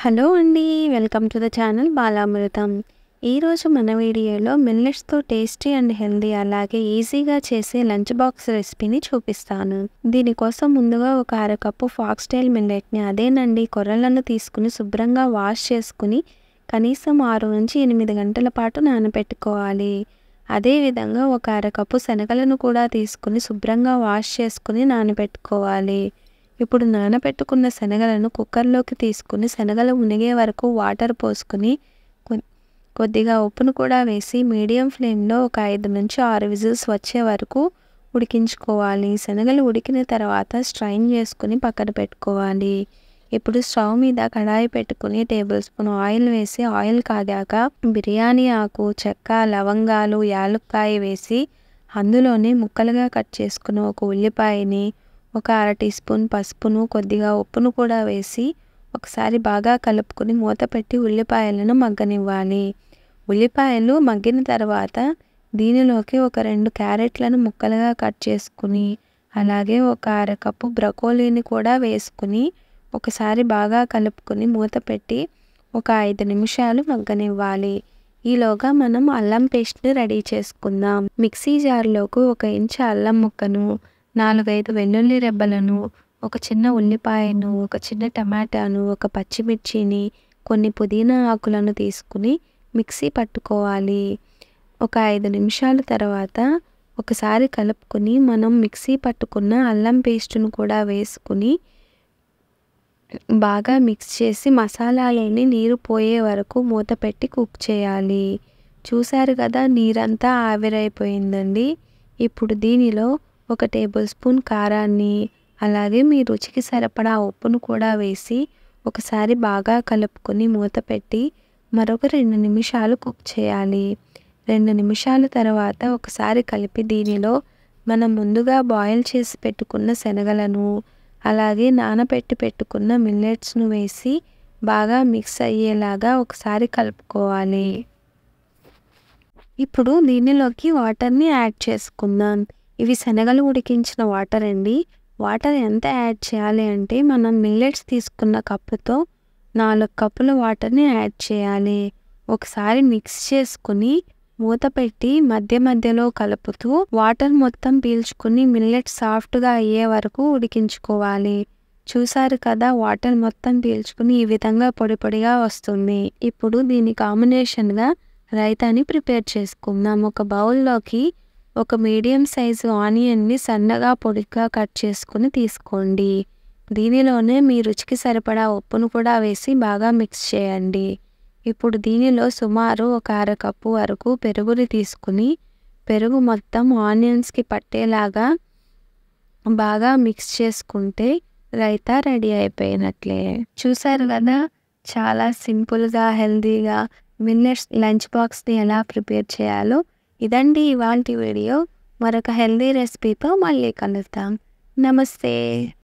Hello అండి. Welcome to the channel Balamrutham. ఈరోజు మన వీడియోలో మిల్లెట్స్‌తో టేస్టీ అండ్ హెల్తీ అలాగే ఈజీగా చేసే లంచ్ బాక్స్ రెసిపీని చూపిస్తాను. దీనికోసం ముందుగా ఒక అరకప్పు ఫాక్స్‌టైల్ మిల్లెట్‌ని అదేనండి కొర్రలను తీసుకుని శుభ్రంగా వాష్ చేసుకుని కనీసం 6-8 గంటల పాటు నానబెట్టుకోవాలి. అదేవిధంగా ఒక అరకప్పు శనగలను కూడా తీసుకుని శుభ్రంగా వాష్ చేసుకుని నానబెట్టుకోవాలి. ఇప్పుడు నానబెట్టుకున్న శనగలను కుక్కర్లోకి తీసుకుని శనగలు మునిగే వరకు వాటర్ పోసుకుని కొద్దిగా ఉప్పును కూడా వేసి మీడియం ఫ్లేమ్లో ఒక 5-6 విజిల్స్ వచ్చే వరకు ఉడికించుకోవాలి. శనగలు ఉడికిన తర్వాత స్ట్రైన్ చేసుకుని పక్కన పెట్టుకోవాలి. ఇప్పుడు స్టవ్ మీద కడాయి పెట్టుకుని టేబుల్ స్పూన్ ఆయిల్ వేసి ఆయిల్ కాగాక బిర్యానీ ఆకు, చెక్క, లవంగాలు, యాలుక్కాయ వేసి అందులోనే ముక్కలుగా కట్ చేసుకున్న ఒక ఉల్లిపాయని, ఒక అర టీ స్పూన్ పసుపును, కొద్దిగా ఉప్పును కూడా వేసి ఒకసారి బాగా కలుపుకొని మూత పెట్టి ఉల్లిపాయలను మగ్గనివ్వాలి. ఉల్లిపాయలు మగ్గిన తర్వాత దీనిలోకి ఒక 2 క్యారెట్లను ముక్కలుగా కట్ చేసుకుని అలాగే ఒక అరకప్పు బ్రకోలీని కూడా వేసుకుని ఒకసారి బాగా కలుపుకొని మూత పెట్టి ఒక 5 నిమిషాలు మగ్గనివ్వాలి. ఈలోగా మనం అల్లం పేస్ట్ని రెడీ చేసుకుందాం. మిక్సీ జార్లోకి 1 ఇంచు అల్లం ముక్కను, 4-5 వెల్లుల్లి రెబ్బలను, ఒక చిన్న ఉల్లిపాయను, ఒక చిన్న టమాటాను, ఒక పచ్చిమిర్చిని, కొన్ని పుదీనా ఆకులను తీసుకుని మిక్సీ పట్టుకోవాలి. ఒక 5 నిమిషాల తర్వాత ఒకసారి కలుపుకొని మనం మిక్సీ పట్టుకున్న అల్లం పేస్టును కూడా వేసుకుని బాగా మిక్స్ చేసి మసాలాలని నీరు పోయే వరకు మూత పెట్టి కుక్ చేయాలి. చూసారు కదా, నీరంతా ఆవిరైపోయిందండి. ఇప్పుడు దీనిలో ఒక టేబుల్ స్పూన్ కారాన్ని అలాగే మీ రుచికి సరిపడా ఉప్పును కూడా వేసి ఒకసారి బాగా కలుపుకొని మూత పెట్టి మరొక 2 నిమిషాలు కుక్ చేయాలి. 2 నిమిషాల తర్వాత ఒకసారి కలిపి దీనిలో మనం ముందుగా బాయిల్ చేసి పెట్టుకున్న శనగలను అలాగే నానబెట్టి పెట్టుకున్న మిల్లెట్స్ను వేసి బాగా మిక్స్ అయ్యేలాగా ఒకసారి కలుపుకోవాలి. ఇప్పుడు దీనిలోకి వాటర్ని యాడ్ చేసుకుందాం. ఇవి శనగలు ఉడికించిన వాటర్ అండి. వాటర్ ఎంత యాడ్ చేయాలి అంటే మనం మిల్లెట్స్ తీసుకున్న కప్పుతో 4 కప్పుల వాటర్ని యాడ్ చేయాలి. ఒకసారి మిక్స్ చేసుకుని మూత పెట్టి మధ్య మధ్యలో కలుపుతూ వాటర్ మొత్తం పీల్చుకుని మిల్లెట్ సాఫ్ట్గా అయ్యే వరకు ఉడికించుకోవాలి. చూసారు కదా, వాటర్ మొత్తం పీల్చుకుని ఈ విధంగా పొడి పొడిగా వస్తుంది. ఇప్పుడు దీని కాంబినేషన్గా రైతాని ప్రిపేర్ చేసుకుందాం. ఒక బౌల్లోకి ఒక మీడియం సైజు ఆనియన్ని సన్నగా పొడిగా కట్ చేసుకుని తీసుకోండి. దీనిలోనే మీ రుచికి సరిపడా ఉప్పును కూడా వేసి బాగా మిక్స్ చేయండి. ఇప్పుడు దీనిలో సుమారు ఒక అరకప్పు వరకు పెరుగుని తీసుకుని పెరుగు మొత్తం ఆనియన్స్కి పట్టేలాగా బాగా మిక్స్ చేసుకుంటే రైతా రెడీ అయిపోయినట్లే. చూసారు కదా, చాలా సింపుల్గా హెల్తీగా మిల్లెట్స్ లంచ్ బాక్స్ని ఎలా ప్రిపేర్ చేయాలో. ఇదండి ఇవాల్టి వీడియో. మరొక హెల్తీ రెసిపీతో మళ్ళీ కలుద్దాం. నమస్తే.